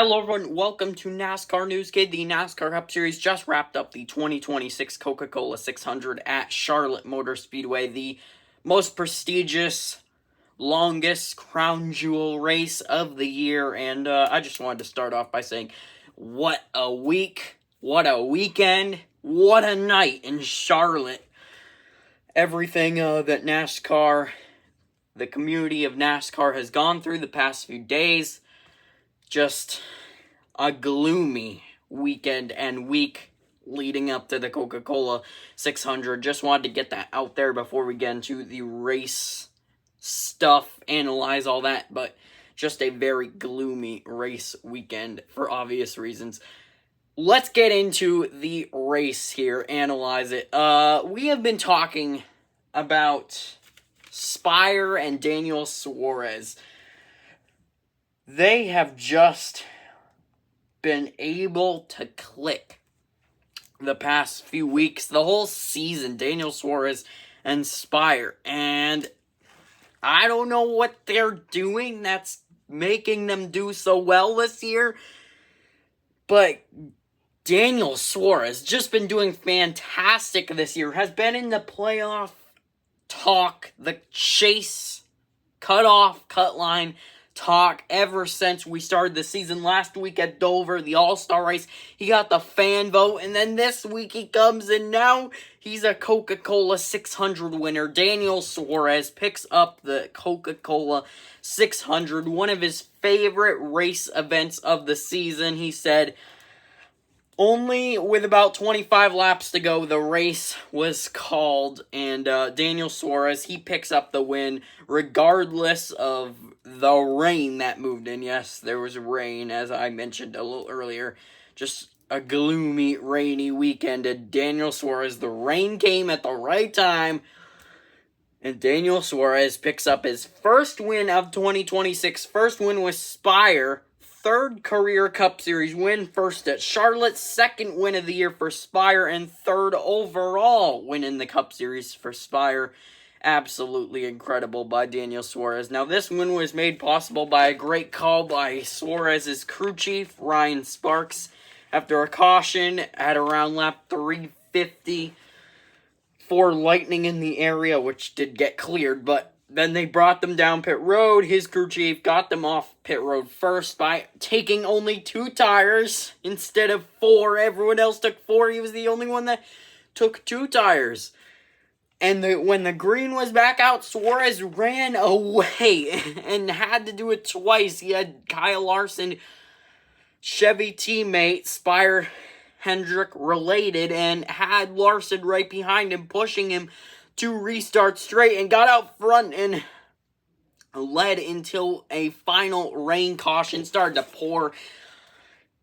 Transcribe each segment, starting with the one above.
Hello everyone, welcome to NASCAR News Kid. The NASCAR Cup Series just wrapped up the 2026 Coca-Cola 600 at Charlotte Motor Speedway, the most prestigious, longest crown jewel race of the year, and I just wanted to start off by saying, what a week, what a weekend, what a night in Charlotte. Everything that NASCAR, the community of NASCAR has gone through the past few days, just a gloomy weekend and week leading up to the Coca-Cola 600. Just wanted to get that out there before we get into the race stuff, analyze all that, but just a very gloomy race weekend for obvious reasons. Let's get into the race here, analyze it. We have been talking about Spire and Daniel Suarez. They have just been able to click the past few weeks, the whole season, Daniel Suarez and Spire. And I don't know what they're doing that's making them do so well this year, but Daniel Suarez just been doing fantastic this year, has been in the playoff talk, the chase, cut line talk ever since we started the season last week at Dover, the All-Star race. He got the fan vote, and then this week he comes and now he's a Coca-Cola 600 winner. Daniel Suarez picks up the Coca-Cola 600, one of his favorite race events of the season. He said, only with about 25 laps to go, the race was called, and Daniel Suarez, he picks up the win regardless of the rain that moved in. Yes, there was rain, as I mentioned a little earlier. Just a gloomy, rainy weekend, and Daniel Suarez, the rain came at the right time, and Daniel Suarez picks up his first win of 2026, first win with Spire, third career Cup Series win, first at Charlotte, second win of the year for Spire, and third overall win in the Cup Series for Spire. Absolutely incredible by Daniel Suarez. Now, this win was made possible by a great call by Suarez's crew chief, Ryan Sparks, after a caution at around lap 350 for lightning in the area, which did get cleared, but then they brought them down pit road. His crew chief got them off pit road first by taking only 2 tires instead of 4. Everyone else took 4. He was the only one that took 2 tires. And when the green was back out, Suarez ran away and had to do it twice. He had Kyle Larson, Chevy teammate, Spire Hendrick related, and had Larson right behind him, pushing him to restart straight, and got out front and led until a final rain caution started to pour.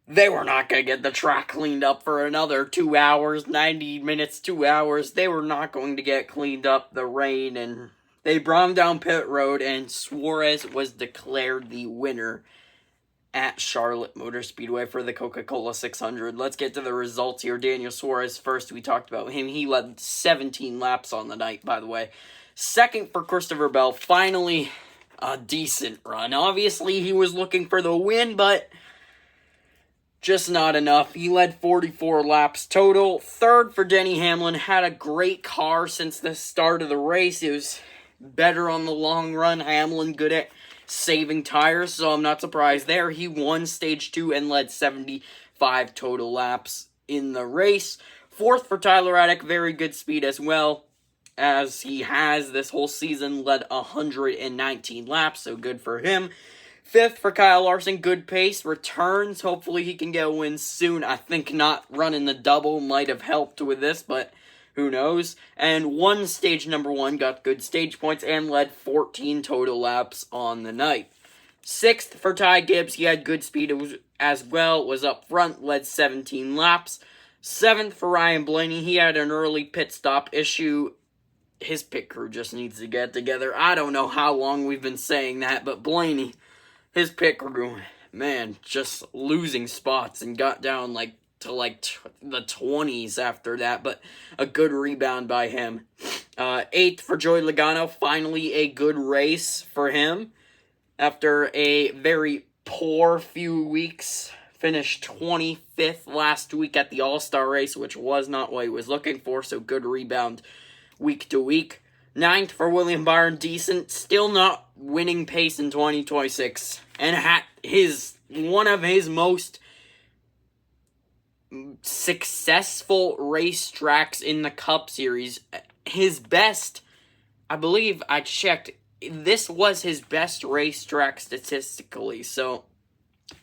They were not going to get the track cleaned up for another 2 hours, 90 minutes, 2 hours. They were not going to get cleaned up, the rain, and they brought him down pit road, and Suarez was declared the winner at Charlotte Motor Speedway for the Coca-Cola 600. Let's get to the results here. Daniel Suarez first. We talked about him. He led 17 laps on the night, by the way. Second for Christopher Bell. Finally, a decent run. Obviously, he was looking for the win, but just not enough. He led 44 laps total. Third for Denny Hamlin. Had a great car since the start of the race. It was better on the long run. Hamlin good at saving tires, so I'm not surprised there. He won stage 2 and led 75 total laps in the race. Fourth for Tyler Reddick, very good speed as well, as he has this whole season, led 119 laps, so good for him. Fifth for Kyle Larson, good pace, returns, hopefully he can get a win soon. I think not running the double might have helped with this, but who knows? And won stage number 1, got good stage points, and led 14 total laps on the night. Sixth for Ty Gibbs, he had good speed as well, was up front, led 17 laps. Seventh for Ryan Blaney, he had an early pit stop issue. His pit crew just needs to get together. I don't know how long we've been saying that, but Blaney, his pit crew, man, just losing spots and got down to the 20s after that, but a good rebound by him. Eighth for Joey Logano, finally a good race for him after a very poor few weeks. Finished 25th last week at the All-Star race, which was not what he was looking for, so good rebound week to week. 9th for William Byron, decent. Still not winning pace in 2026. And one of his most successful racetracks in the Cup Series. His best, I believe I checked, this was his best racetrack statistically. So,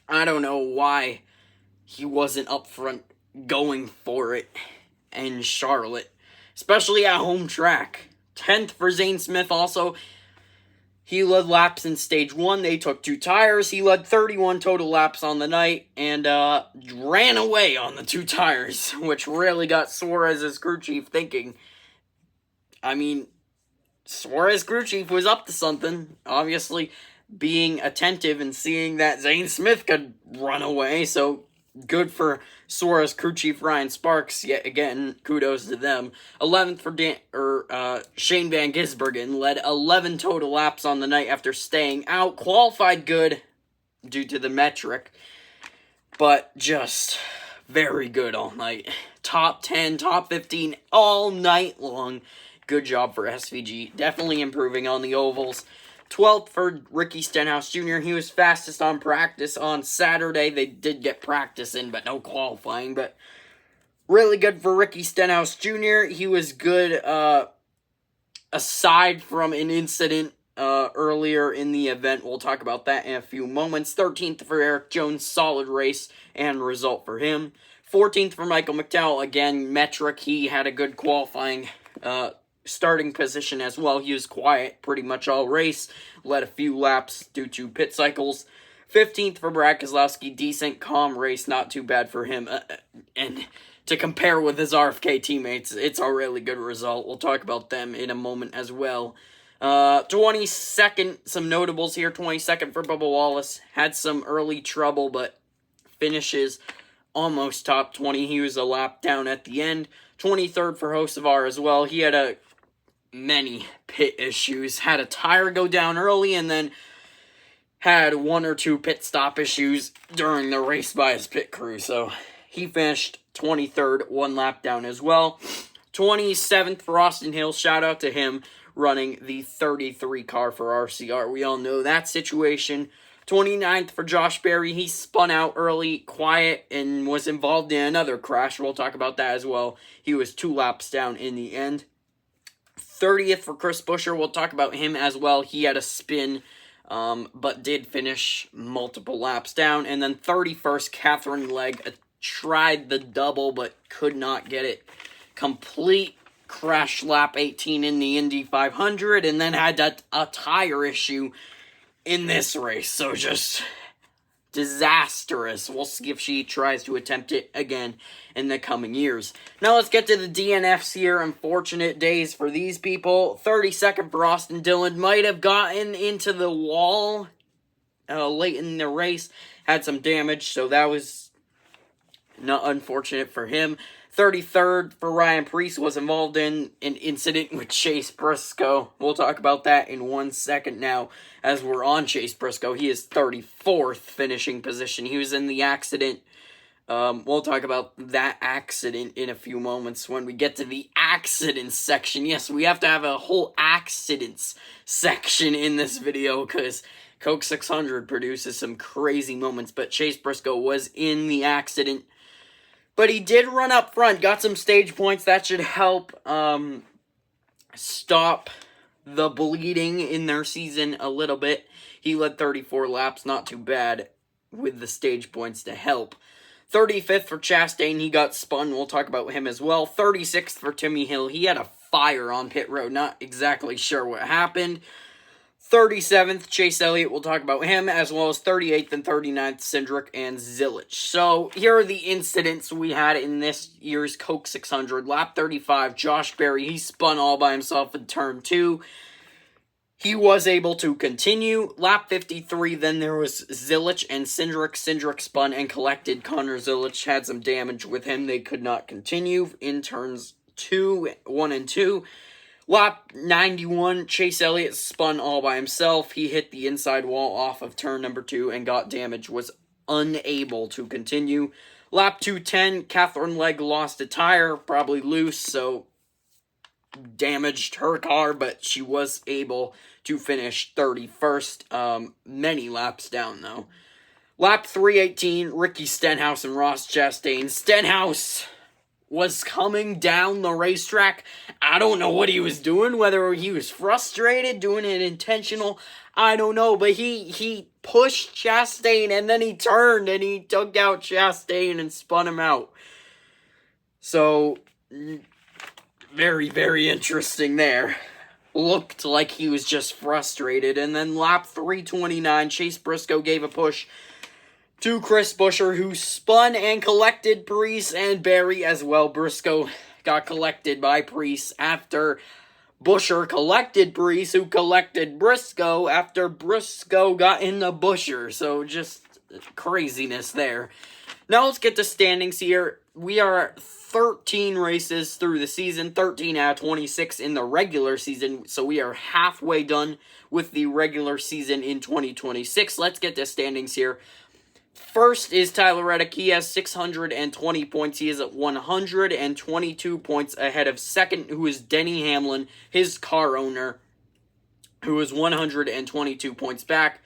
I don't know why he wasn't up front going for it in Charlotte, especially at home track. 10th for Zane Smith also. He led laps in stage 1. They took 2 tires. He led 31 total laps on the night and ran away on the 2 tires, which really got Suarez's crew chief thinking. I mean, Suarez's crew chief was up to something, obviously being attentive and seeing that Zane Smith could run away, so good for Suarez crew chief Ryan Sparks. Yet again, kudos to them. 11th for Shane Van Gisbergen, led 11 total laps on the night after staying out. Qualified good due to the metric, but just very good all night. Top 10, top 15 all night long. Good job for SVG. Definitely improving on the ovals. 12th for Ricky Stenhouse Jr. He was fastest on practice on Saturday. They did get practice in, but no qualifying. But really good for Ricky Stenhouse Jr. He was good aside from an incident earlier in the event. We'll talk about that in a few moments. 13th for Eric Jones. Solid race and result for him. 14th for Michael McDowell. Again, metric. He had a good qualifying starting position as well. He was quiet pretty much all race. Led a few laps due to pit cycles. 15th for Brad Keselowski. Decent, calm race. Not too bad for him. And to compare with his RFK teammates, it's a really good result. We'll talk about them in a moment as well. 22nd, some notables here. 22nd for Bubba Wallace. Had some early trouble, but finishes almost top 20. He was a lap down at the end. 23rd for Hocevar as well. He had many pit issues. Had a tire go down early and then had 1 or 2 pit stop issues during the race by his pit crew. So he finished 23rd, 1 lap down as well. 27th for Austin Hill. Shout out to him running the 33 car for RCR. We all know that situation. 29th for Josh Berry. He spun out early, quiet, and was involved in another crash. We'll talk about that as well. He was 2 laps down in the end. 30th for Chris Buescher. We'll talk about him as well. He had a spin, but did finish multiple laps down. And then 31st, Catherine Legg tried the double, but could not get it complete. Crash lap 18 in the Indy 500, and then had a tire issue in this race. So just disastrous. We'll see if she tries to attempt it again in the coming years. Now let's get to the DNFs here. Unfortunate days for these people. 32nd for Austin Dillon. Might have gotten into the wall late in the race. Had some damage, so that was not unfortunate for him. 33rd for Ryan Preece, was involved in an incident with Chase Briscoe. We'll talk about that in 1 second now as we're on Chase Briscoe. He is 34th finishing position. He was in the accident. We'll talk about that accident in a few moments when we get to the accidents section. Yes, we have to have a whole accidents section in this video because Coke 600 produces some crazy moments. But Chase Briscoe was in the accident. But he did run up front, got some stage points. That should help stop the bleeding in their season a little bit. He led 34 laps, not too bad with the stage points to help. 35th for Chastain, he got spun. We'll talk about him as well. 36th for Timmy Hill. He had a fire on pit road. Not exactly sure what happened. 37th, Chase Elliott, we'll talk about him, as well as 38th and 39th, Cindric and Zilich. So, here are the incidents we had in this year's Coke 600. Lap 35, Josh Berry, he spun all by himself in turn 2. He was able to continue. Lap 53, then there was Zilich and Cindric. Cindric spun and collected. Connor Zilich had some damage with him. They could not continue in turns 1 and 2. Lap 91, Chase Elliott spun all by himself. He hit the inside wall off of turn number 2 and got damage, was unable to continue. Lap 210, Catherine Legg lost a tire, probably loose, so damaged her car, but she was able to finish 31st, many laps down, though. Lap 318, Ricky Stenhouse and Ross Chastain. Stenhouse was coming down the racetrack. I don't know what he was doing, whether he was frustrated, doing it intentional, I don't know, but he pushed Chastain, and then he turned, and he took out Chastain and spun him out. So, very, very interesting there. Looked like he was just frustrated. And then lap 329, Chase Briscoe gave a push to Chris Buescher, who spun and collected Preece and Barry as well. Briscoe got collected by Preece after Buescher collected Preece, who collected Briscoe after Briscoe got into Buescher. So just craziness there. Now let's get the standings here. We are 13 races through the season, 13 out of 26 in the regular season, so we are halfway done with the regular season in 2026. Let's get the standings here. First is Tyler Reddick. He has 620 points. He is at 122 points ahead of second, who is Denny Hamlin, his car owner, who is 122 points back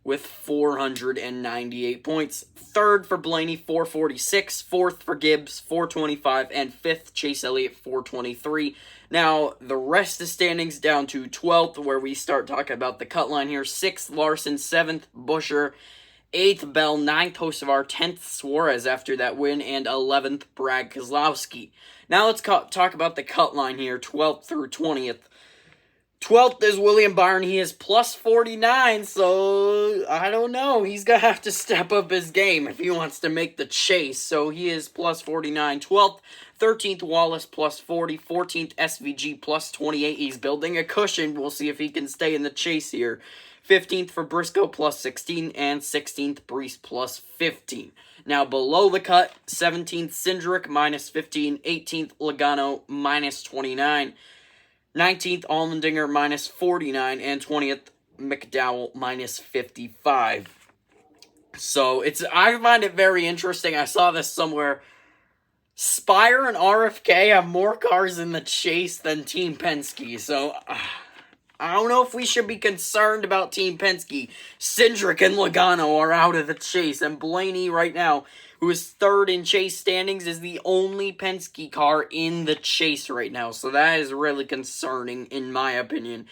with 498 points. Third for Blaney, 446. Fourth for Gibbs, 425. And fifth, Chase Elliott, 423. Now, the rest of the standings down to 12th, where we start talking about the cut line here. 6th, Larson. 7th, Buescher. 8th, Bell. 9th, Hocevar. 10th, Suarez after that win. And 11th, Brad Keselowski. Now let's talk about the cut line here, 12th through 20th. 12th is William Byron. He is plus 49, so I don't know. He's going to have to step up his game if he wants to make the chase. So he is plus 49. 12th, 13th, Wallace plus 40. 14th, SVG plus 28. He's building a cushion. We'll see if he can stay in the chase here. 15th for Briscoe plus 16. And 16th, Preece plus 15. Now below the cut, 17th, Cindric minus 15. 18th, Logano minus 29. 19th, Allmendinger minus 49, and 20th, McDowell minus 55. So, I find it very interesting. I saw this somewhere. Spire and RFK have more cars in the chase than Team Penske. So, I don't know if we should be concerned about Team Penske. Cindric and Logano are out of the chase, and Blaney right now, who is third in chase standings, is the only Penske car in the chase right now. So that is really concerning, in my opinion.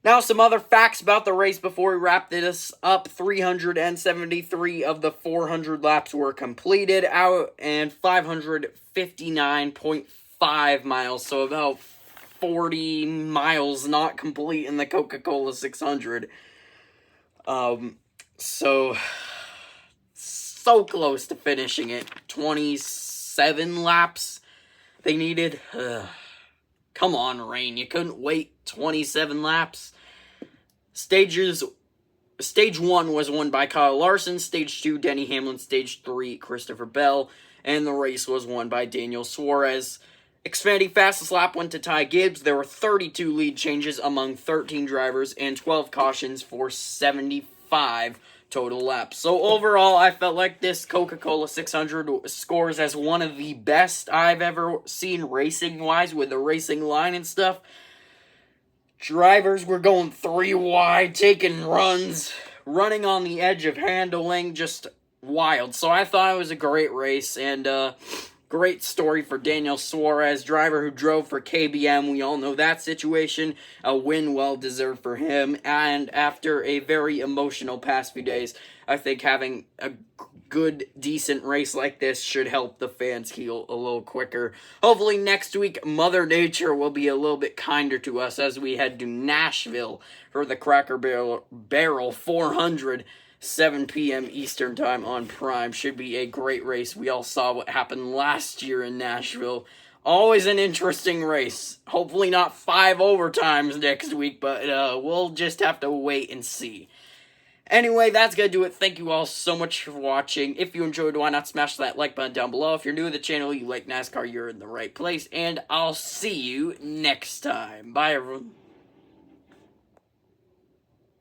Now, some other facts about the race before we wrap this up. 373 of the 400 laps were completed, out and 559.5 miles. So about 40 miles not complete in the Coca-Cola 600. So close to finishing it. 27 laps they needed. Come on, Rain. You couldn't wait 27 laps. Stage 1 was won by Kyle Larson. Stage 2, Denny Hamlin. Stage 3, Christopher Bell. And the race was won by Daniel Suarez. Xfinity fastest lap went to Ty Gibbs. There were 32 lead changes among 13 drivers and 12 cautions for 75 total laps. So overall, I felt like this Coca-Cola 600 scores as one of the best I've ever seen racing-wise, with the racing line and stuff. Drivers were going 3 wide, taking runs, running on the edge of handling, just wild. So I thought it was a great race, and great story for Daniel Suarez, driver who drove for KBM. We all know that situation. A win well-deserved for him. And after a very emotional past few days, I think having a good, decent race like this should help the fans heal a little quicker. Hopefully next week, Mother Nature will be a little bit kinder to us as we head to Nashville for the Cracker Barrel 400. 7 p.m. Eastern Time on Prime. Should be a great race. We all saw what happened last year in Nashville. Always an interesting race. Hopefully not 5 overtimes next week, but we'll just have to wait and see. Anyway, that's going to do it. Thank you all so much for watching. If you enjoyed, why not smash that like button down below. If you're new to the channel, you like NASCAR, you're in the right place. And I'll see you next time. Bye, everyone.